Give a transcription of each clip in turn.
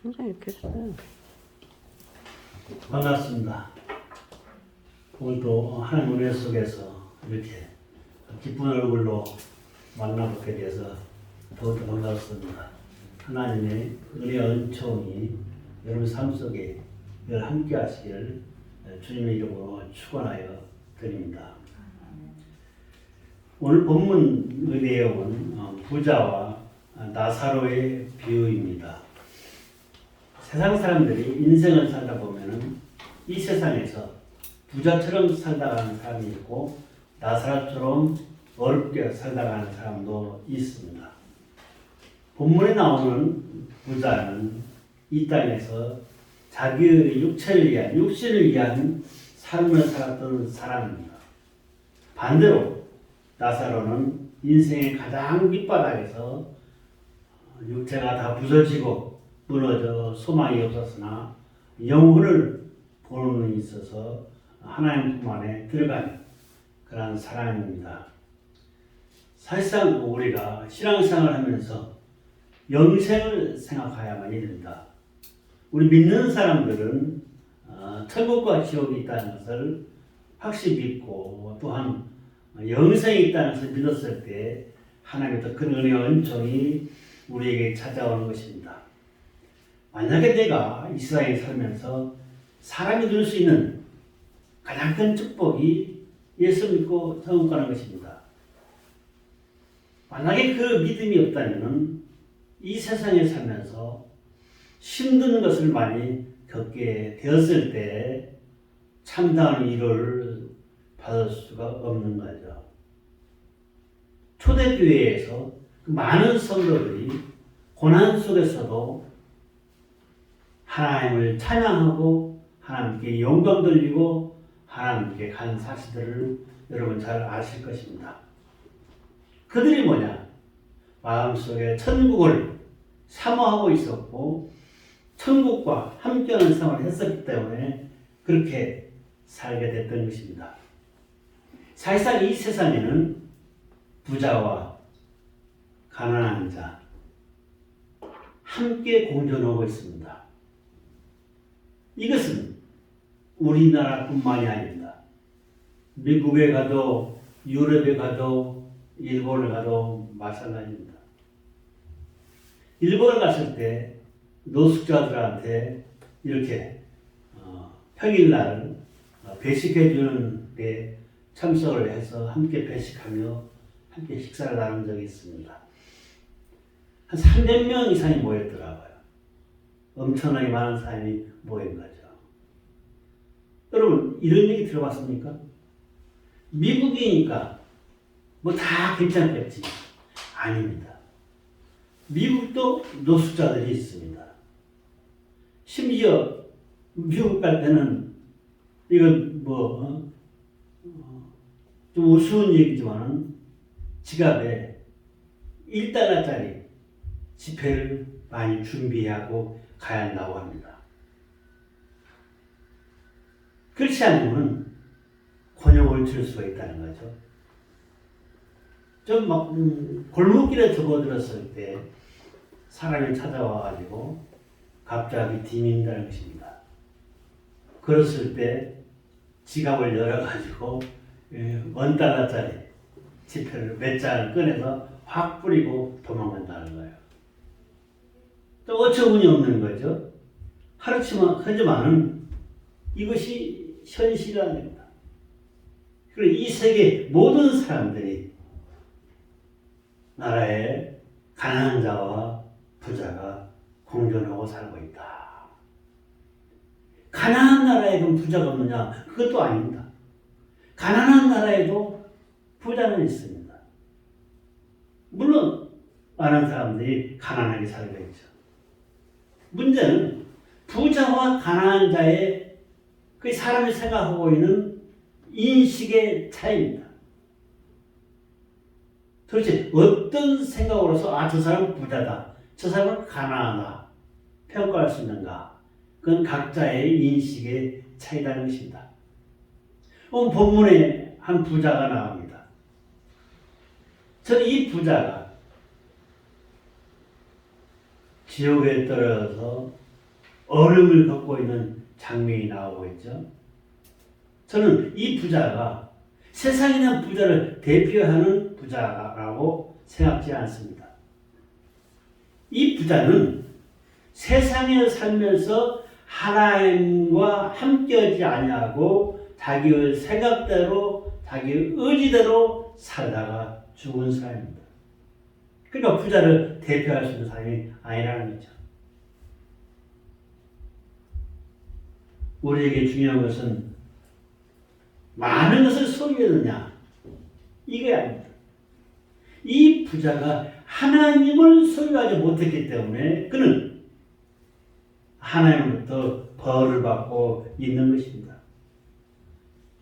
항상 이렇게 했어요. 반갑습니다. 오늘도 하나님 은혜 속에서 이렇게 기쁜 얼굴로 만나뵙게 돼서 더욱더 반갑습니다. 하나님의 은혜 은총이 여러분 삶 속에 늘 함께 하시기를 주님의 이름으로 축원하여 드립니다. 오늘 본문의 내용은 부자와 나사로의 비유입니다. 세상 사람들이 인생을 살다 보면은 이 세상에서 부자처럼 살다가는 사람이 있고 나사로처럼 어렵게 살다가는 사람도 있습니다. 본문에 나오는 부자는 이 땅에서 자기의 육신을 위한 삶을 살았던 사람입니다. 반대로 나사로는 인생의 가장 밑바닥에서 육체가 다 부서지고 무너져 소망이 없었으나 영혼을 보는 데 있어서 하나님 품 안에 들어간 그런 사람입니다. 사실상 우리가 신앙생활을 하면서 영생을 생각해야만이 된다. 우리 믿는 사람들은 천국과 지옥이 있다는 것을 확실히 믿고 또한 영생이 있다는 것을 믿었을 때 하나님의 큰 은혜와 은총이 우리에게 찾아오는 것입니다. 만약에 내가 이 세상에 살면서 사람이 누릴 수 있는 가장 큰 축복이 예수 믿고 천국 가는 것입니다. 만약에 그 믿음이 없다면 이 세상에 살면서 힘든 것을 많이 겪게 되었을 때 참다운 위로를 받을 수가 없는 거죠. 초대교회에서 많은 성도들이 고난 속에서도 하나님을 찬양하고 하나님께 영광 돌리고 하나님께 간 사실들을 여러분 잘 아실 것입니다. 그들이 뭐냐? 마음속에 천국을 사모하고 있었고 천국과 함께하는 생활을 했었기 때문에 그렇게 살게 됐던 것입니다. 사실상 이 세상에는 부자와 가난한 자 함께 공존하고 있습니다. 이것은 우리나라뿐만이 아닙니다. 미국에 가도 유럽에 가도 일본에 가도 마찬가지입니다. 일본에 갔을 때 노숙자들한테 이렇게 평일날 배식해 주는 데 참석을 해서 함께 배식하며 함께 식사를 나눈 적이 있습니다. 한 300명 이상이 모였더라고요. 엄청나게 많은 사람이 모인 거죠. 여러분 이런 얘기 들어봤습니까? 미국이니까 뭐 다 괜찮겠지. 아닙니다. 미국도 노숙자들이 있습니다. 심지어 미국 갈 때는 이건 좀 우스운 얘기지만 지갑에 1달러짜리 지폐를 많이 준비하고 가야 한다고 합니다. 그렇지 않으면 곤욕을 줄 수가 있다는 거죠. 좀 막 골목길에 접어들었을 때 사람이 찾아와가지고 갑자기 디민다는 것입니다. 그랬을 때 지갑을 열어가지고 1달러짜리 지폐를 몇 장을 꺼내서 확 뿌리고 도망간다는 거예요. 또 어처구니 없는 거죠. 하지만은 이것이 현실입니다. 그리고 이 세계 모든 사람들이 나라에 가난한 자와 부자가 공존하고 살고 있다. 가난한 나라에도 부자가 없느냐? 그것도 아닙니다. 가난한 나라에도 부자는 있습니다. 물론 많은 사람들이 가난하게 살고 있죠. 문제는 부자와 가난한 자의 그 사람이 생각하고 있는 인식의 차이입니다. 도대체 어떤 생각으로서 저 사람은 부자다, 저 사람은 가난하다 평가할 수 있는가? 그건 각자의 인식의 차이라는 것입니다. 오늘 본문에 한 부자가 나옵니다. 저는 이 부자가 지옥에 떨어져서 어려움을 겪고 있는 장면이 나오고 있죠. 저는 이 부자가 세상에 있는 부자를 대표하는 부자라고 생각지 않습니다. 이 부자는 세상에 살면서 하나님과 함께하지 아니하고 자기의 생각대로 자기의 의지대로 살다가 죽은 사람입니다. 그러니까 부자를 대표할 수 있는 사람이 아니라는 거죠. 우리에게 중요한 것은 많은 것을 소유했느냐 이게 아닙니다. 이 부자가 하나님을 소유하지 못했기 때문에 그는 하나님으로부터 벌을 받고 있는 것입니다.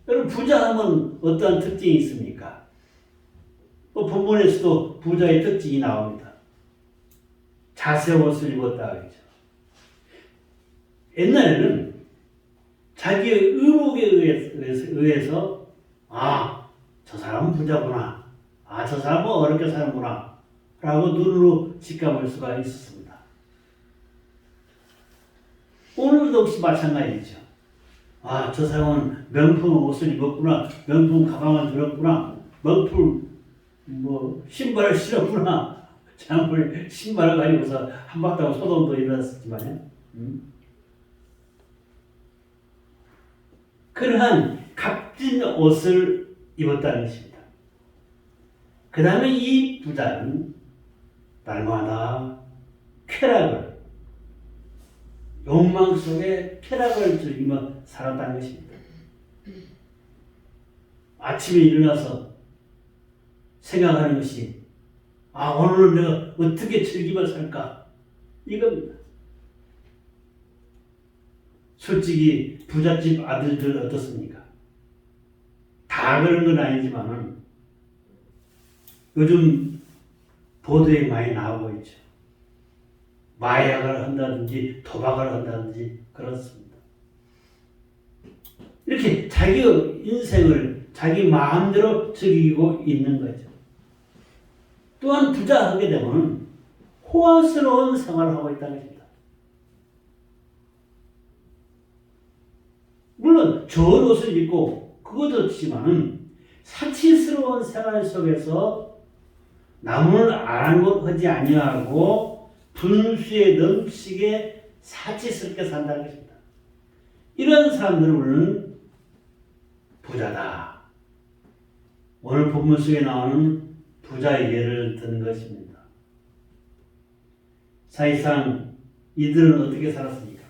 여러분 부자하면 어떠한 특징이 있습니까? 본문에서도 부자의 특징이 나옵니다. 자색 옷을 입었다 그러죠. 옛날에는 자기의 의복에 의해서 저 사람은 부자구나. 저 사람은 어렵게 사는구나. 라고 눈으로 직감할 수가 있었습니다. 오늘도 역시 마찬가지죠. 저 사람은 명품 옷을 입었구나. 명품 가방을 들었구나. 명품 신발을 신었구나. 장물 신발을 가지고서 한바탕 소동도 일어났었지만요. 그러한 값진 옷을 입었다는 것입니다. 그 다음에 이 부자는 날마다 쾌락을, 욕망 속에 쾌락을 즐기며 살았다는 것입니다. 아침에 일어나서 생각하는 것이 오늘은 내가 어떻게 즐기며 살까? 이겁니다. 솔직히 부잣집 아들들 어떻습니까? 다 그런 건 아니지만은 요즘 보도에 많이 나오고 있죠. 마약을 한다든지 도박을 한다든지 그렇습니다. 이렇게 자기 인생을 자기 마음대로 즐기고 있는 거죠. 또한 부자하게 되면 호화스러운 생활을 하고 있다는 것입니다. 물론 좋은 옷을 입고 그것도 좋지만은 사치스러운 생활 속에서 남을 아랑곳하지 아니하고 분수에 넘치게 사치스럽게 산다는 것입니다. 이런 사람들을 우리는 부자다. 오늘 본문 속에 나오는 부자의 예를 드는 것입니다. 사실상 이들은 어떻게 살았습니까?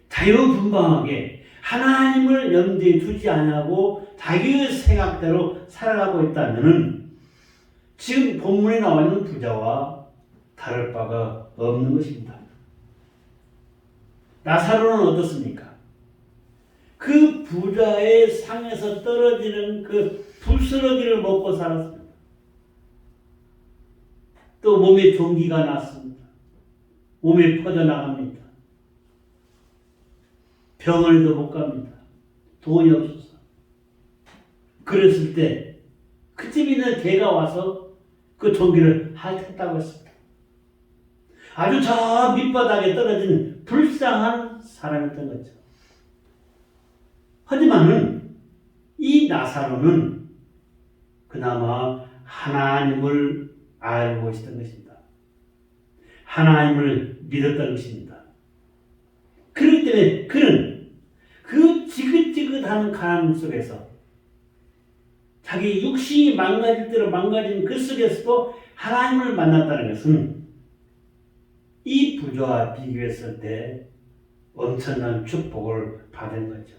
자유분방하게 하나님을 염두에 두지 않고 자기의 생각대로 살아가고 있다면 지금 본문에 나와 있는 부자와 다를 바가 없는 것입니다. 나사로는 어떻습니까? 그 부자의 상에서 떨어지는 그 부스러기를 먹고 살았습니다. 또 몸에 종기가 났습니다. 몸에 퍼져나갑니다. 병원에도 못 갑니다. 돈이 없어서. 그랬을 때 그 집에 있는 개가 와서 그 종기를 핥았다고 했습니다. 아주 저 밑바닥에 떨어진 불쌍한 사람이었던 거죠. 하지만은 이 나사로는 그나마 하나님을 알고 있었던 것입니다. 하나님을 믿었던 것입니다. 그렇기 때문에 그는 그 지긋지긋한 가난 속에서 자기 육신이 망가질 대로 망가진 그 속에서도 하나님을 만났다는 것은 이 부자와 비교했을 때 엄청난 축복을 받은 거죠.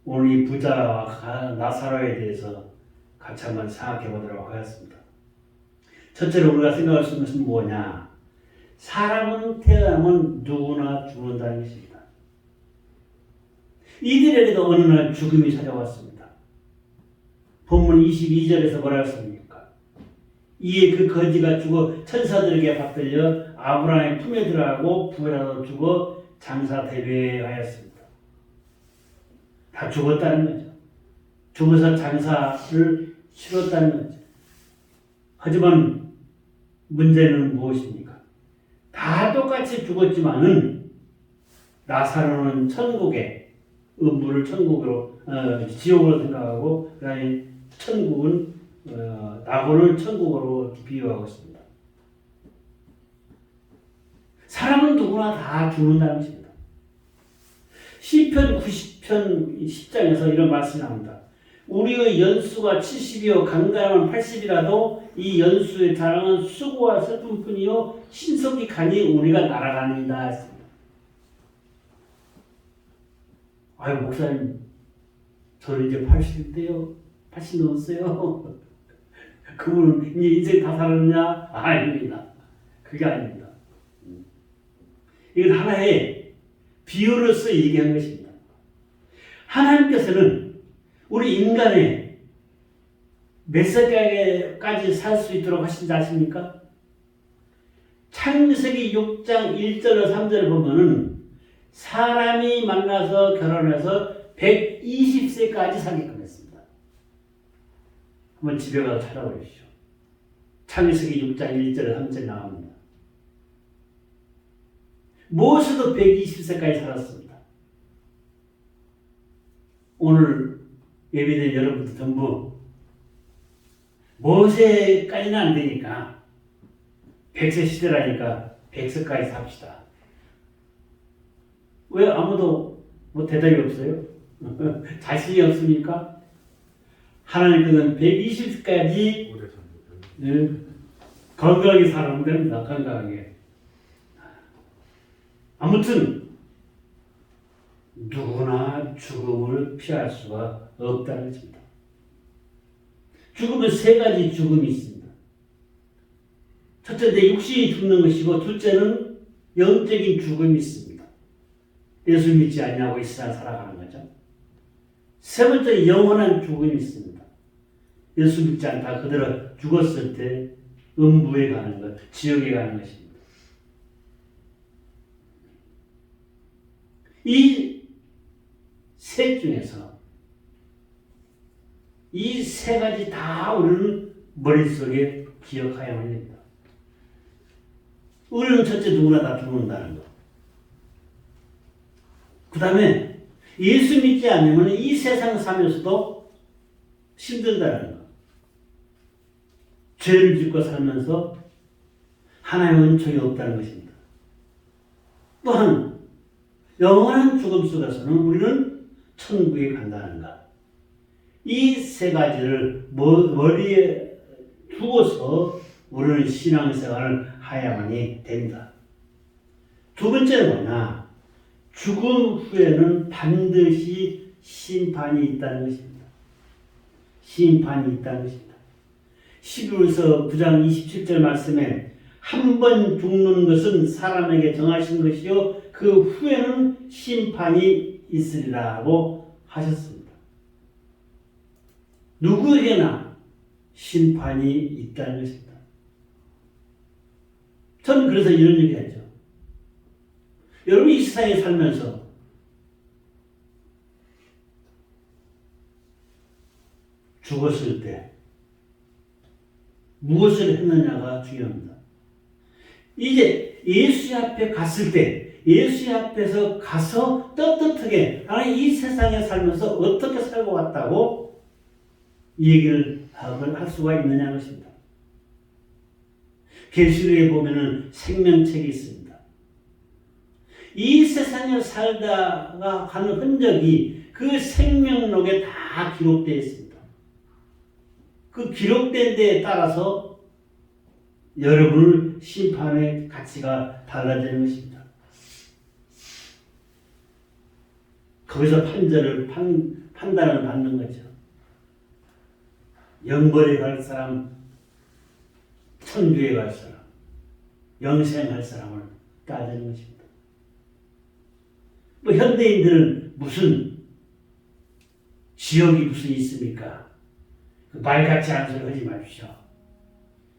오늘 이 부자와 나사로에 대해서 같이 한번 생각해 보도록 하겠습니다. 첫째로 우리가 생각할 수 있는 것은 뭐냐? 사람은 태어나면 누구나 죽는다는 것입니다. 이들에게도 어느 날 죽음이 찾아왔습니다. 본문 22절에서 뭐라 했습니까? 이에 그 거지가 죽어 천사들에게 받들려 아브라함의 품에 들어가고 부하도 죽어 장사 대배하였습니다. 다 죽었다는 거죠. 죽어서 장사를 치렀다는 거죠. 하지만 문제는 무엇입니까? 다 똑같이 죽었지만은 나사로는 천국에 음부를 천국으로 지옥으로 생각하고 그다음에 천국은 낙원을 천국으로 비유하고 있습니다. 사람은 누구나 다 죽는다는 것입니다. 시편 90편 10장에서 이런 말씀이 나옵니다. 우리의 연수가 70이요 강간하면 80이라도 이 연수의 자랑은 수고와 슬픔뿐이요 신속히 가니 우리가 날아가는이다 했습니다. 아유 목사님 저는 이제 80인데요 80 넘었어요. 그분은 이제 인생 다 살았냐? 아닙니다. 그게 아닙니다. 이건 하나의 비유로서 얘기한 것입니다. 하나님께서는 우리 인간의 몇 살까지 살 수 있도록 하신지 아십니까? 창세기 6장 1절과 3절을 보면은 사람이 만나서 결혼해서 120세까지 살게끔 했습니다. 한번 집에 가서 찾아보십시오. 창세기 6장 1절에 3절에 나옵니다. 모세도 120세까지 살았습니다. 오늘 예배된 여러분들 전부 모세까지는 안 되니까 100세 시대라니까 100세까지 삽시다. 왜 아무도 뭐 대답이 없어요? 자신이 없습니까? 하나님께서는 120세까지 건강하게 살아면 됩니다. 건강하게. 아무튼 누구나 죽음을 피할 수가 없다는 것입니다. 죽음은 세 가지 죽음이 있습니다. 첫째, 내 육신이 죽는 것이고 둘째는 영적인 죽음이 있습니다. 예수 믿지 않냐고 이 세상 살아가는 거죠. 세 번째, 영원한 죽음이 있습니다. 예수 믿지 않다 그대로 죽었을 때 음부에 가는 것, 지옥에 가는 것입니다. 이 셋 중에서 이 세 가지 다 우리는 머릿속에 기억해야만 됩니다. 우리는 첫째 누구나 다 죽는다는 것. 그 다음에 예수 믿지 않으면 이 세상 살면서도 힘들다는 것. 죄를 짓고 살면서 하나님의 은총이 없다는 것입니다. 또한 영원한 죽음 속에서는 우리는 천국에 간다는 것. 이 세 가지를 머리에 두고서 우리는 신앙생활을 해야만이 됩니다. 두 번째는 뭐냐? 죽음 후에는 반드시 심판이 있다는 것입니다. 심판이 있다는 것입니다. 12절에서 9장 27절 말씀에 한 번 죽는 것은 사람에게 정하신 것이요 그 후에는 심판이 있으리라고 하셨습니다. 누구에게나 심판이 있다는 것입니다. 저는 그래서 이런 얘기 하죠. 여러분 이 세상에 살면서 죽었을 때 무엇을 했느냐가 중요합니다. 이제 예수 앞에 갔을 때 예수 앞에서 가서 떳떳하게 나는 이 세상에 살면서 어떻게 살고 왔다고 얘기를 할 수가 있느냐는 것입니다. 계시록에 보면은 생명책이 있습니다. 이 세상에 살다가 가는 흔적이 그 생명록에 다 기록되어 있습니다. 그 기록된 데에 따라서 여러분의 심판의 가치가 달라지는 것입니다. 거기서 판단을 받는 거죠. 영벌에 갈 사람, 천주에 갈 사람, 영생할 사람을 따지는 것입니다. 뭐 현대인들은 무슨 지역이 무슨 있습니까? 그 말 같지 않은 소리 하지 마십시오.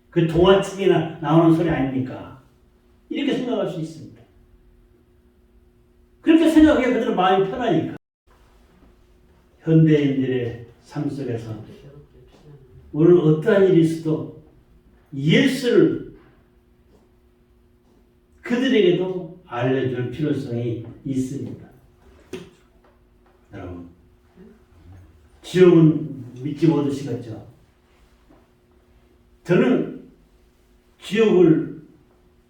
그 동화책이나 나오는 소리 아닙니까? 이렇게 생각할 수 있습니다. 그렇게 생각하기에 그대로 마음이 편하니까. 현대인들의 삶 속에서 오늘 어떠한 일이 있어도 예수를 그들에게도 알려줄 필요성이 있습니다. 여러분, 지옥은 믿지 못하시겠죠? 저는 지옥을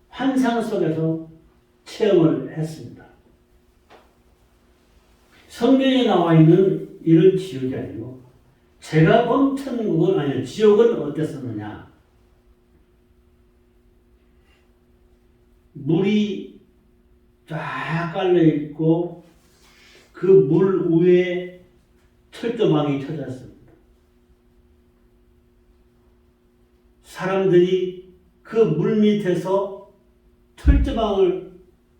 환상 속에서 체험을 했습니다. 성경에 나와 있는 이런 지옥이 아니고 제가 본 천국은 아니요 지옥은 어땠었느냐? 물이 쫙 깔려 있고 그 물 위에 철조망이 쳐졌습니다. 사람들이 그 물 밑에서 철조망을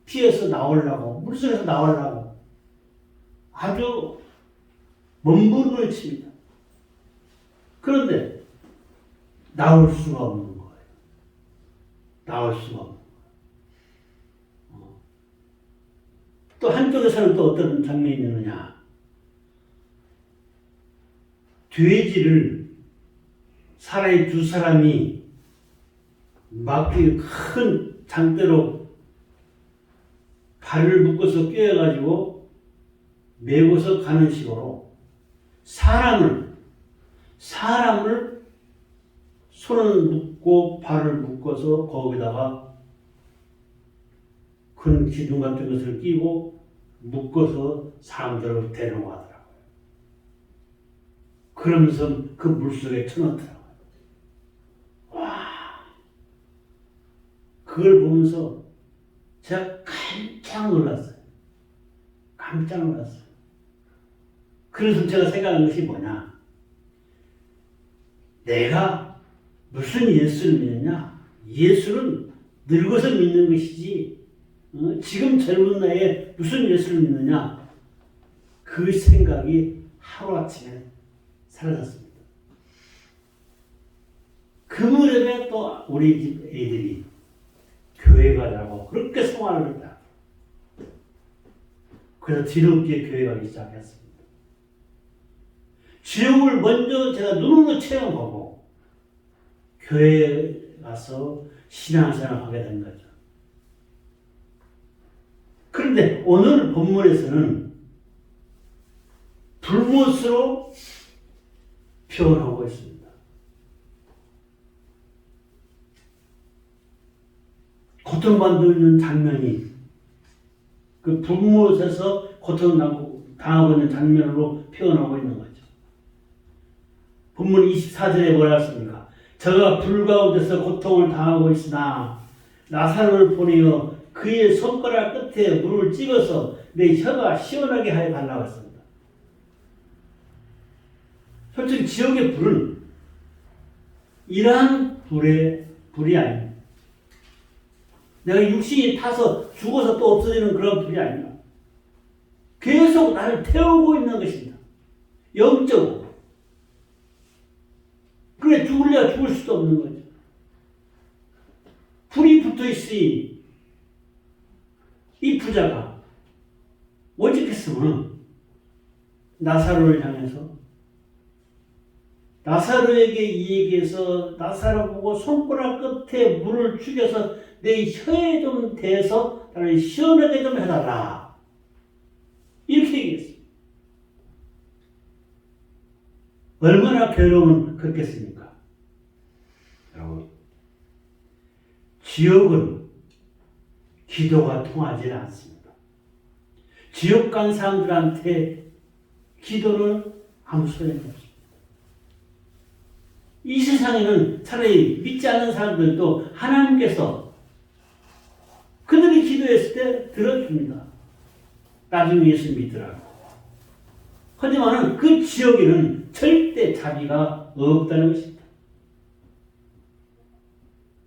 피해서 나오려고 물속에서 나오려고 아주 몸부림을 칩니다. 그런데 나올 수가 없는 거예요. 나올 수가 없는 거예요. 또 한쪽에서는 또 어떤 장면이 있느냐. 돼지를 사람이 두 사람이 막기 큰 장대로 발을 묶어서 꿰어가지고 메고서 가는 식으로 사람을 손을 묶고 발을 묶어서 거기다가 큰 기둥 같은 것을 끼고 묶어서 사람들을 데려가더라고요. 그러면서 그 물속에 쳐넣더라고요. 와, 그걸 보면서 제가 깜짝 놀랐어요. 깜짝 놀랐어요. 그래서 제가 생각한 것이 뭐냐? 내가 무슨 예수를 믿느냐? 예수는 늙어서 믿는 것이지 지금 젊은 나이에 무슨 예수를 믿느냐? 그 생각이 하루아침에 사라졌습니다. 그 무렵에 또 우리 집 애들이 교회 가자고 그렇게 성화를 했다. 그래서 뒤늦게 교회 가기 시작했습니다. 지옥을 먼저 제가 눈으로 체험하고 교회에 가서 신앙생활을 하게 된 거죠. 그런데 오늘 본문에서는 불못으로 표현하고 있습니다. 고통받고 있는 장면이 그 불못에서 고통당하고 있는 장면으로 표현하고 있는 거죠. 본문 24절에 뭐라 했습니까? 저가 불 가운데서 고통을 당하고 있으나 나사로를 보내어 그의 손가락 끝에 물을 찍어서 내 혀가 시원하게 하여 달라고 했습니다. 솔직히 지옥의 불은 이러한 불이 아닙니다. 내가 육신이 타서 죽어서 또 없어지는 그런 불이 아닙니다. 계속 나를 태우고 있는 것입니다. 영적으로. 그래 죽을래야 죽을 수도 없는 거죠. 불이 붙어 있으니 이 부자가 오직했으면 나사로를 향해서 나사로에게 이야기해서 나사로 보고 손가락 끝에 물을 죽여서 내 혀에 좀 대서 나를 시원하게 좀 해달라. 이렇게 얘기했어요. 얼마나 괴로움은 그렇겠습니까? 여러분, 지옥은 기도가 통하지 않습니다. 지옥 간 사람들한테 기도는 아무 소용이 없습니다. 이 세상에는 차라리 믿지 않는 사람들도 하나님께서 그들이 기도했을 때 들어줍니다. 나중에 예수 믿더라고. 하지만 그 지옥에는 절대 자비가 없다는 것입니다.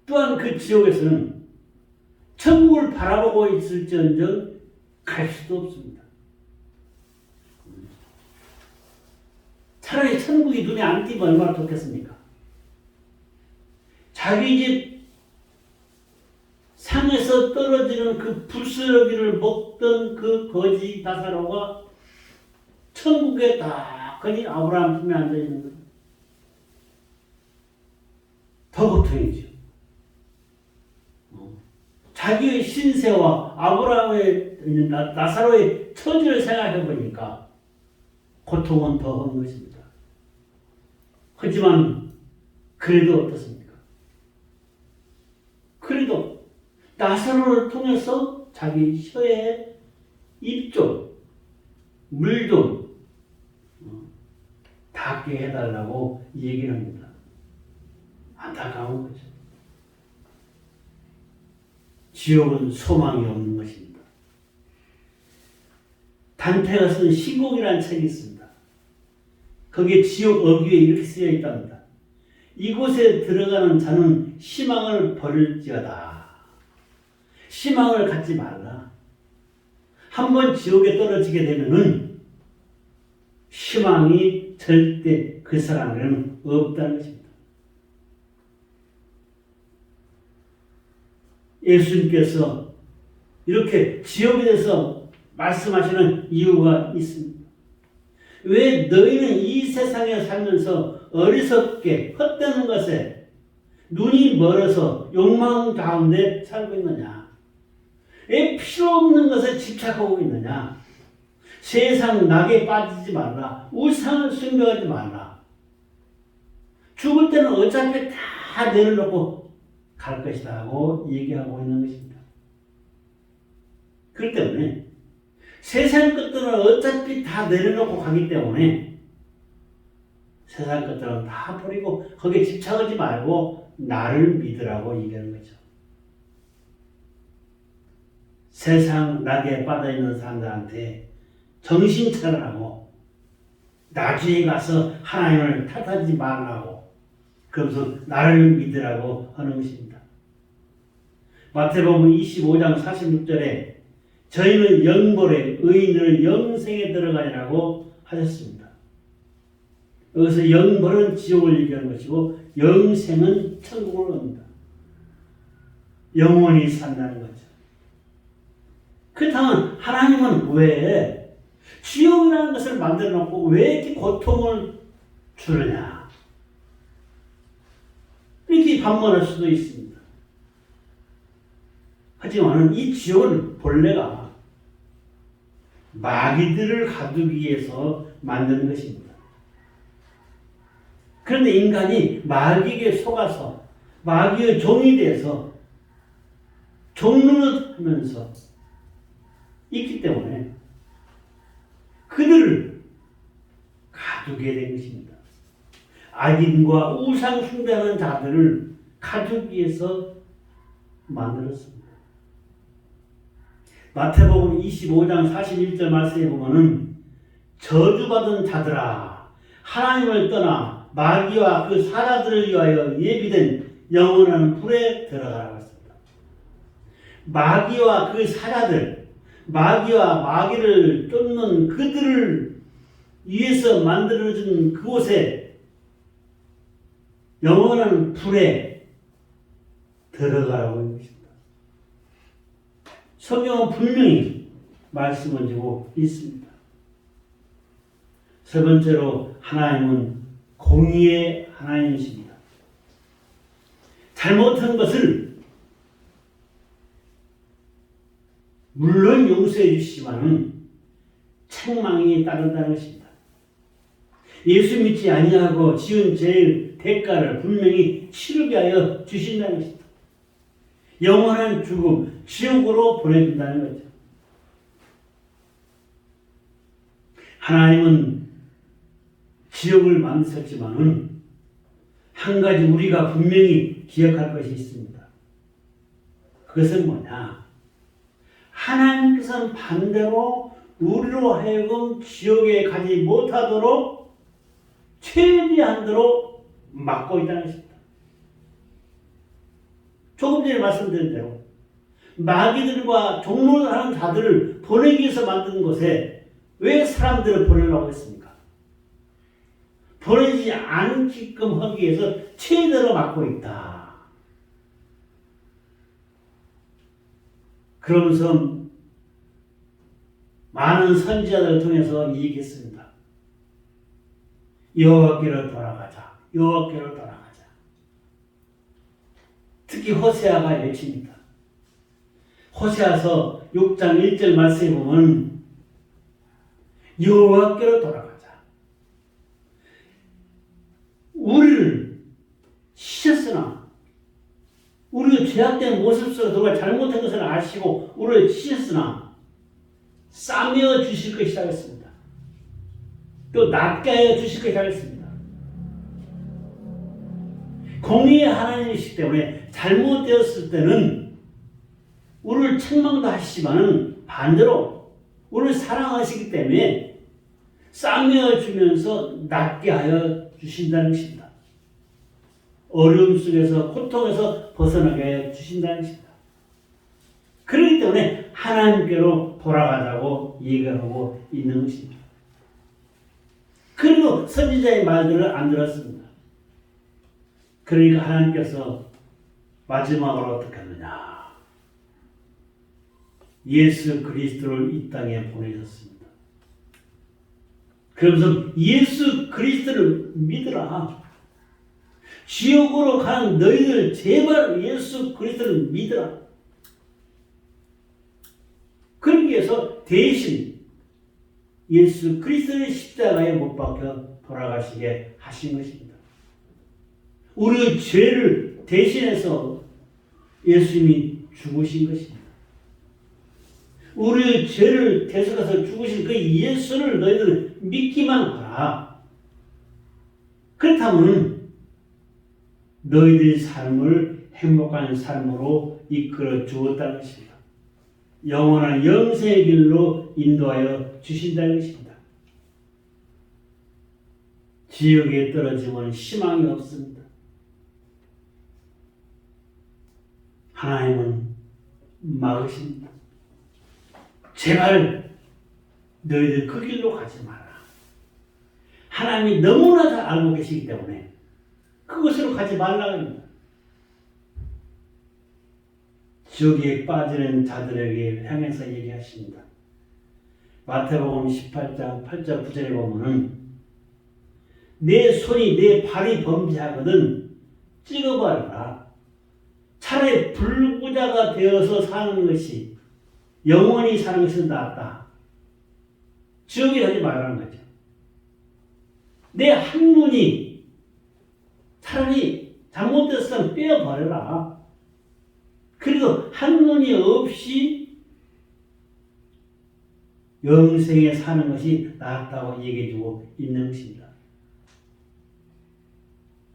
또한 그 지옥에서는 천국을 바라보고 있을지언정 갈 수도 없습니다. 차라리 천국이 눈에 안 띄면 얼마나 좋겠습니까? 자기 집 상에서 떨어지는 그 부스러기를 먹던 그 거지 나사로가 천국에 딱 거기 아브라함 품에 앉아있는 거예요. 더 고통이죠. 자기의 신세와 아브라함의 나사로의 처지를 생각해 보니까 고통은 더한 것입니다. 하지만 그래도 어떻습니까? 그래도 나사로를 통해서 자기 혀에 입 좀, 물 좀 닿게 해달라고 얘기를 합니다. 안타까운 거죠. 지옥은 소망이 없는 것입니다. 단테가 쓴 신곡이라는 책이 있습니다. 거기에 지옥 어귀에 이렇게 쓰여 있답니다. 이곳에 들어가는 자는 희망을 버릴지어다. 희망을 갖지 말라. 한번 지옥에 떨어지게 되면은 희망이 절대 그 사람에게는 없다는 것입니다. 예수님께서 이렇게 지옥에 대해서 말씀하시는 이유가 있습니다. 왜 너희는 이 세상에 살면서 어리석게 헛되는 것에 눈이 멀어서 욕망 가운데 살고 있느냐? 왜 필요 없는 것에 집착하고 있느냐? 세상 낙에 빠지지 말라. 우상을 숭배하지 말라. 죽을 때는 어차피 다 내려놓고 갈 것이다 하고 얘기하고 있는 것입니다. 그렇기 때문에 세상 것들은 어차피 다 내려놓고 가기 때문에 세상 것들은 다 버리고 거기에 집착하지 말고 나를 믿으라고 얘기하는 거죠. 세상 낙에 빠져있는 사람들한테 정신 차리라고 나중에 가서 하나님을 탓하지 말라고 그러면서 나를 믿으라고 하는 것입니다. 마태복음 25장 46절에 저희는 영벌에 의인을 영생에 들어가리라고 하셨습니다. 여기서 영벌은 지옥을 얘기하는 것이고 영생은 천국을 합니다. 영원히 산다는 거죠. 그렇다면 하나님은 왜 지옥이라는 것을 만들어 놓고 왜 이렇게 고통을 주느냐? 이렇게 반문할 수도 있습니다. 하지만 이 지옥은 본래가 마귀들을 가두기 위해서 만드는 것입니다. 그런데 인간이 마귀에게 속아서 마귀의 종이 돼서 종노릇 하면서 있기 때문에 그들을 가두게 된 것입니다. 악인과 우상 숭배하는 자들을 가두기 위해서 만들었습니다. 마태복음 25장 41절 말씀에 보면은 저주받은 자들아 하나님을 떠나 마귀와 그 사자들을 위하여 예비된 영원한 불에 들어가라고 했습니다. 마귀와 그 사자들, 마귀와 마귀를 쫓는 그들을 위해서 만들어진 그곳에 영원한 불에 들어가라고 하는 것입니다. 성경은 분명히 말씀을 주고 있습니다. 세 번째로 하나님은 공의의 하나님이십니다. 잘못한 것을 물론 용서해 주시지만은 책망이 따른다는 것입니다. 예수 믿지 아니하고 지은 죄의 대가를 분명히 치르게 하여 주신다는 것입니다. 영원한 죽음, 지옥으로 보내준다는 거죠. 하나님은 지옥을 만드셨지만은 한 가지 우리가 분명히 기억할 것이 있습니다. 그것은 뭐냐? 하나님께서는 반대로 우리로 하여금 지옥에 가지 못하도록 최대한대로 막고 있다는 것입니다. 조금 전에 말씀드린 대로 마귀들과 종로를 하는 자들을 보내기 위해서 만든 곳에 왜 사람들을 보내려고 했습니까? 보내지 않게끔 하기 위해서 최대로 막고 있다. 그러면서 많은 선지자들을 통해서 얘기했습니다. 여호와께로 돌아가자. 여호와께로 돌아가자. 특히 호세아가 외칩니다. 호세아서 6장 1절 말씀에 보면 여호와께로 돌아가자. 우리를 치셨으나 우리가 죄악된 모습 속에 들어가 잘못한 것을 아시고 우리를 치셨으나 싸매어 주실 것이라 했습니다. 또 낫게 하여 주실 것이라 했습니다. 공의의 하나님이시기 때문에 잘못되었을 때는 우리를 책망도 하시지만 반대로 우리를 사랑하시기 때문에 싸매어 주면서 낫게 하여 주신다는 것입니다. 어려움 속에서 고통에서 벗어나게 하여 주신다는 것입니다. 그렇기 때문에 하나님께로 돌아가자고 얘기하고 있는 것입니다. 그리고 선지자의 말들을 안 들었습니다. 그러니까 하나님께서 마지막으로 어떻게 하느냐. 예수 그리스도를 이 땅에 보내셨습니다. 그러면서 예수 그리스도를 믿으라. 지옥으로 가는 너희들 제발 예수 그리스도를 믿으라. 그러기 위해서 대신 예수 그리스도의 십자가에 못 박혀 돌아가시게 하신 것입니다. 우리의 죄를 대신해서 예수님이 죽으신 것입니다. 우리의 죄를 대속해서 죽으신 그 예수를 너희들 믿기만 하라. 그렇다면 너희들의 삶을 행복한 삶으로 이끌어 주었다는 것입니다. 영원한 영생의 길로 인도하여 주신다는 것입니다. 지옥에 떨어지면 희망이 없습니다. 하나님은 막으십니다. 제발 너희들 그 길로 가지 마라. 하나님이 너무나 잘 알고 계시기 때문에 그것으로 가지 말라고 합니다. 지옥에 빠지는 자들에게 향해서 얘기하십니다. 마태복음 18장 8절 9절에 보면은 내 손이 내 발이 범죄하거든 찍어버려라. 차라리 불구자가 되어서 사는 것이 영원히 사는 것은 낫다. 지옥에 가지 말라는 거죠. 내 한 눈이 차라리 잘못됐으면 빼어버려라. 그래도 한 눈이 없이 영생에 사는 것이 낫다고 얘기해주고 있는 것입니다.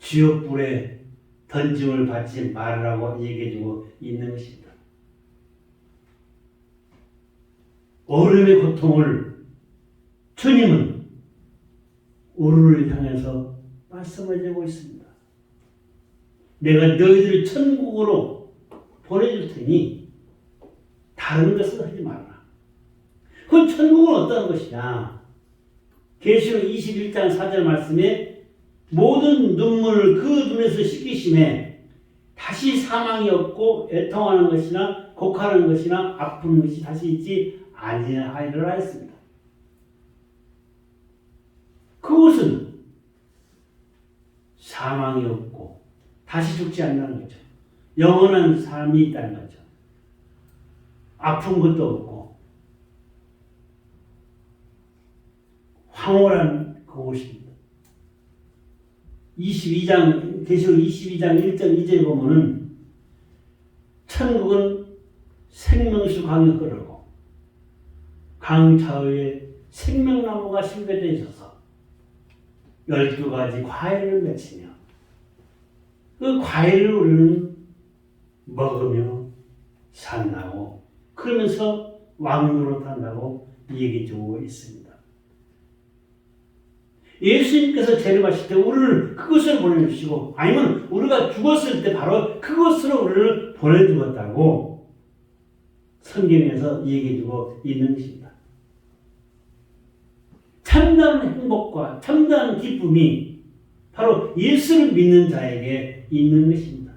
지옥불에 던짐을 받지 말라고 얘기해주고 있는 것입니다. 어려움의 고통을 주님은 우리를 향해서 말씀을 하고 있습니다. 내가 너희들을 천국으로 보내줄 테니 다른 것은 하지 말라. 그 천국은 어떤 것이냐? 계시록 21장 4절 말씀에 모든 눈물을 그 눈에서 씻기심에 다시 사망이 없고 애통하는 것이나 곡하는 것이나 아픈 것이 다시 있지 아니하리라 했습니다. 그것은 사망이 없고 다시 죽지 않는다는 거죠. 영원한 삶이 있다는 거죠. 아픈 것도 없고 황홀한 그곳입니다. 22장 계시록 22장 1절 2절에 보면은 천국은 생명수 강이 흐르고 강 좌우에 생명나무가 심겨져 있어서 12가지 과일을 맺히며 그 과일을 우리는 먹으며 산다고 그러면서 왕노릇 한다고 얘기해주고 있습니다. 예수님께서 재림하실 때 우리를 그것을 보내주시고 아니면 우리가 죽었을 때 바로 그것으로 우리를 보내주었다고 성경에서 얘기해주고 있는 것입니다. 참다운 행복과 참다운 기쁨이 바로 예수를 믿는 자에게 있는 것입니다.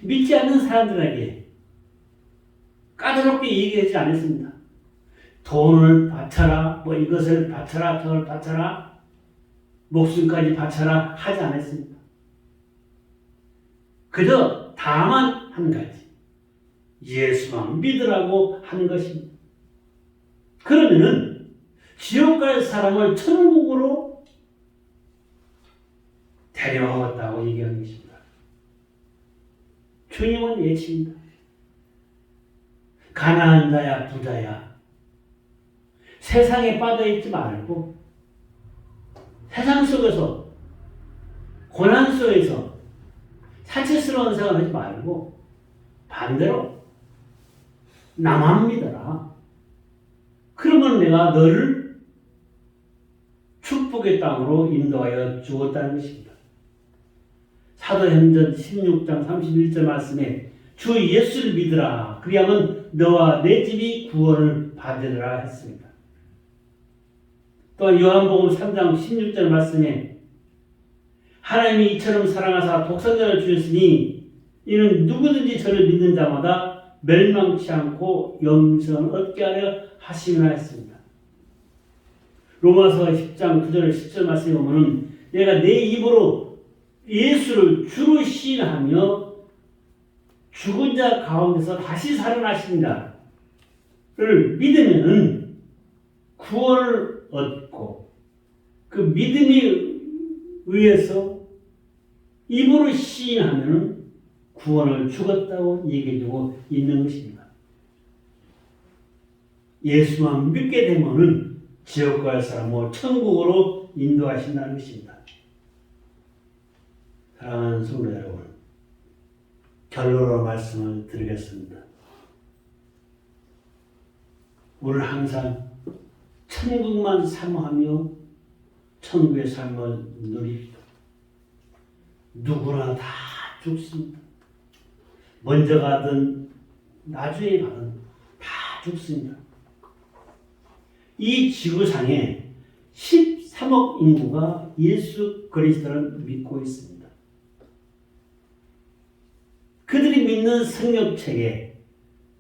믿지 않는 사람들에게 까다롭게 얘기하지 않았습니다. 돈을 바쳐라, 뭐 이것을 바쳐라, 저걸 바쳐라, 목숨까지 바쳐라 하지 않았습니다. 그저 다만 한 가지. 예수만 믿으라고 한 것입니다. 그러면은 지옥 갈 사람을 천국으로 데려왔다고 얘기하는 것입니다. 주님은 예치입니다. 가난한 자야 부자야 세상에 빠져있지 말고 세상 속에서 고난 속에서 사치스러운 생각하지 말고 반대로 나만 믿어라. 그러면 내가 너를 축복의 땅으로 인도하여 주었다는 것입니다. 사도행전 16장 31절 말씀에 주 예수를 믿으라. 그리하면 너와 내 집이 구원을 받으리라 했습니다. 또한 요한복음 3장 16절 말씀에 하나님이 이처럼 사랑하사 독생자를 주셨으니 이는 누구든지 저를 믿는 자마다 멸망치 않고 영생을 얻게 하려 하심이라 했습니다. 로마서 10장 9절 10절 말씀에 보면 내가 내 입으로 예수를 주로 시인하며 죽은 자 가운데서 다시 살아나신다를 믿으면 구원을 얻고 그 믿음에 의해서 입으로 시인하면 구원을 주었다고 얘기해주고 있는 것입니다. 예수만 믿게 되면은 지옥 갈 사람을 천국으로 인도하신다는 것입니다. 사랑하는 성도 여러분, 결론으로 말씀을 드리겠습니다. 우리는 항상 천국만 사모하며 천국의 삶을 누립시다. 누구나 다 죽습니다. 먼저 가든 나중에 가든 다 죽습니다. 이 지구상에 13억 인구가 예수 그리스도를 믿고 있습니다. 그들이 믿는 성경책에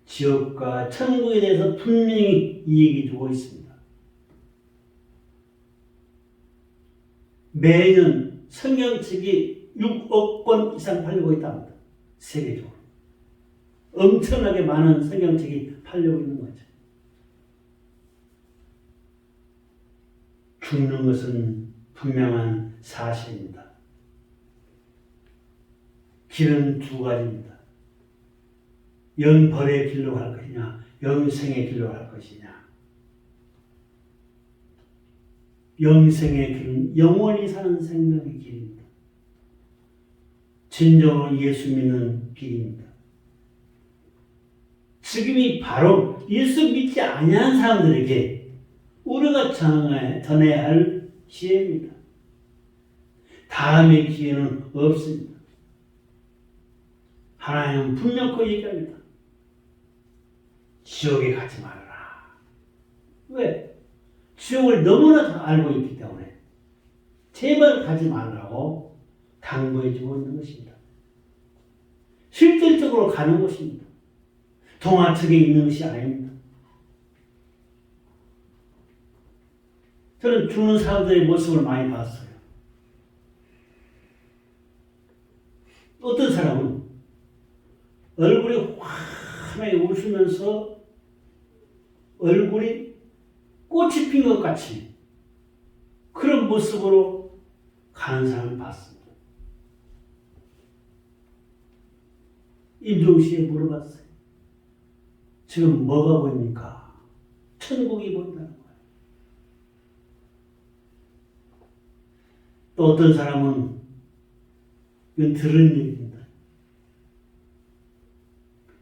지옥과 천국에 대해서 분명히 얘기해 주고 있습니다. 매년 성경책이 6억 권 이상 팔리고 있답니다. 세계적으로. 엄청나게 많은 성경책이 팔리고 있는 거죠. 죽는 것은 분명한 사실입니다. 길은 두 가지입니다. 영벌의 길로 갈 것이냐, 영생의 길로 갈 것이냐. 영생의 길은 영원히 사는 생명의 길입니다. 진정으로 예수 믿는 길입니다. 지금이 바로 예수 믿지 아니한 사람들에게 우리가 전해야 할 기회입니다. 다음의 기회는 없습니다. 하나님은 분명히 얘기합니다. 지옥에 가지 말아라. 왜? 지옥을 너무나 잘 알고 있기 때문에 제발 가지 말라고 당부해 주고 있는 것입니다. 실질적으로 가는 것입니다. 동화책에 있는 것이 아닙니다. 저는 죽는 사람들의 모습을 많이 봤어요. 어떤 사람은 얼굴이 환하게 웃으면서 얼굴이 꽃이 핀 것 같이 그런 모습으로 가는 사람을 봤습니다. 임종시에 물어봤어요. 지금 뭐가 보입니까? 천국이 보인다는 거예요. 또 어떤 사람은 이건 들은 얘기입니다.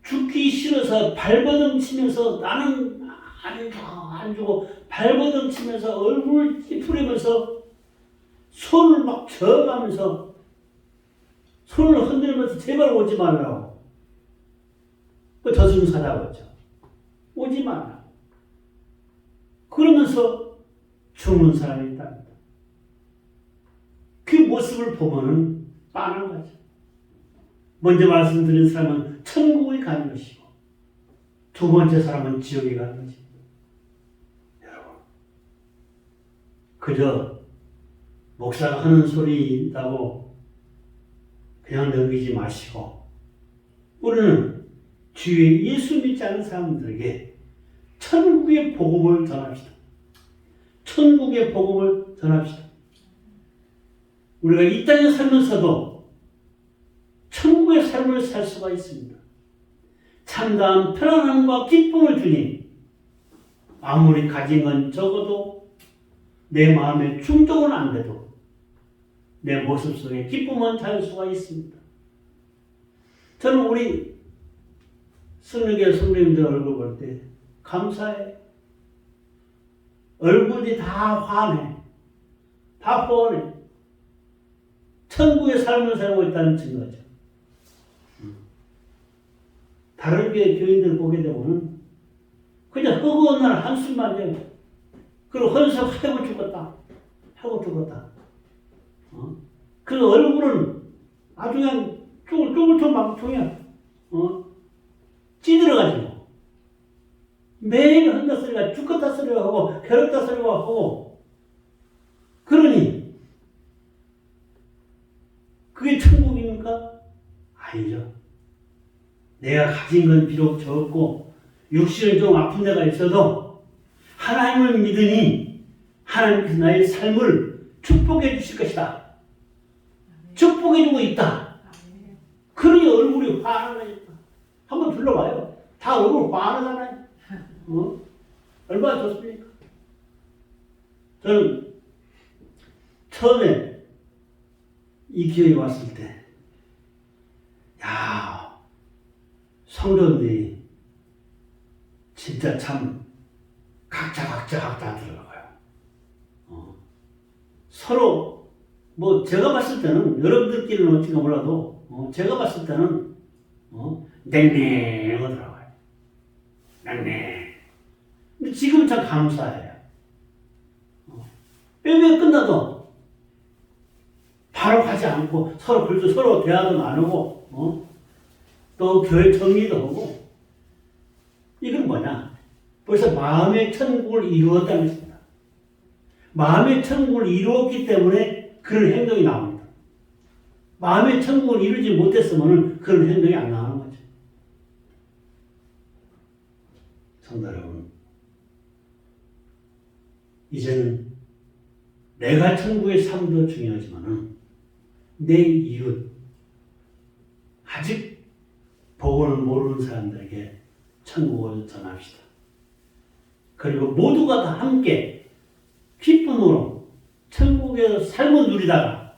죽기 싫어서 발버둥 치면서 나는 안 주고 발버둥 치면서 얼굴을 찌푸리면서 손을 막 저어가면서 손을 흔들면서 제발 오지 말라고. 그 저승사자고 했죠. 오지 마라. 그러면서 죽는 사람이 있답니다. 그 모습을 보면은 빤한 거죠. 먼저 말씀드린 사람은 천국에 가는 것이고 두 번째 사람은 지옥에 가는 것입니다. 여러분, 그저 목사가 하는 소리 있다고 그냥 넘기지 마시고 우리는 주의 예수 믿지 않은 사람들에게 천국의 복음을 전합시다. 천국의 복음을 전합시다. 우리가 이 땅에 살면서도 천국의 삶을 살 수가 있습니다. 참다한 편안함과 기쁨을 주니 아무리 가진 건 적어도 내 마음에 충족은 안 돼도 내 모습 속에 기쁨은 잘 수가 있습니다. 저는 우리 승리교회 성도님들 얼굴 볼 때 감사해. 얼굴이 다 환해. 다 뻔해. 천국의 삶을 살고 있다는 증거죠. 다른 교회 교인들 보게 되면 그냥 허구한 날 한숨만 내고 그리고 헌석 하고 죽었다. 하고 죽었다. 그 얼굴은 아주 그냥 쪼글쪼글 막통이야. 찌들어가지고 매일 한다 소리가 죽겠다 소리가 하고 괴롭다 소리가 하고 그러니 그게 천국입니까? 아니죠. 내가 가진 건 비록 적고 육신은 좀 아픈 데가 있어도 하나님을 믿으니 하나님께서 나의 삶을 축복해 주실 것이다. 축복해 주고 있다. 그러니 얼굴이 환한 거니까. 한번 둘러봐요. 다 얼굴 환하잖아요. 얼마나 좋습니까? 저는 처음에 이 교회에 왔을 때, 야, 성도들이 진짜 참 각자 들어가요. 서로 뭐 제가 봤을 때는 여러분들끼리는 어찌가 몰라도 제가 봤을 때는 냉랭하더라고요. 냉랭. 근데 지금은 참 감사해요. 빼빼 끝나도 바로 가지 않고 서로 대화도 나누고 또 교회 정리도 하고 이건 뭐냐? 벌써 마음의 천국을 이루었다는 것입니다. 마음의 천국을 이루었기 때문에 그런 행동이 나옵니다. 마음의 천국을 이루지 못했으면 그런 행동이 안 나오는 거죠. 성도 여러분, 이제는 내가 천국의 삶도 중요하지만은 내 이웃, 아직 복음을 모르는 사람들에게 천국을 전합시다. 그리고 모두가 다 함께 기쁨으로 천국에서 삶을 누리다가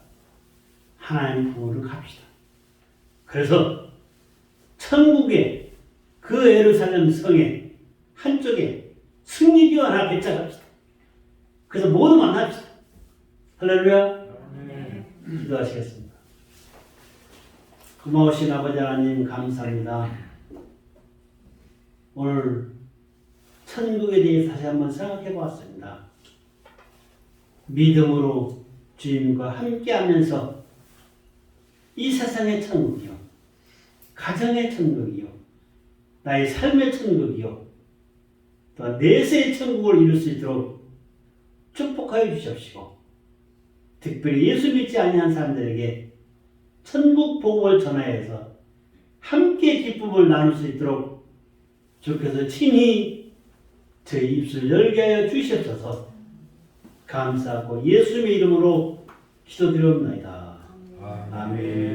하나님 부모를 갑시다. 그래서 천국의 그 예루살렘 성의 한쪽에 승리기와 하나 배짝합시다. 그래서 모두 만납시다. 할렐루야. 기도하시겠습니다. 고마우신 아버지 하나님 감사합니다. 오늘 천국에 대해서 다시 한번 생각해 보았습니다. 믿음으로 주님과 함께하면서 이 세상의 천국이요, 가정의 천국이요, 나의 삶의 천국이요, 또 내세의 천국을 이룰 수 있도록 축복하여 주십시오. 특별히 예수 믿지 아니한 사람들에게 천국 복음을 전하여서 함께 기쁨을 나눌 수 있도록 주께서 친히 저희 입술 열게 하여 주시옵소서. 감사하고 예수님의 이름으로 기도드리옵나이다. 아멘.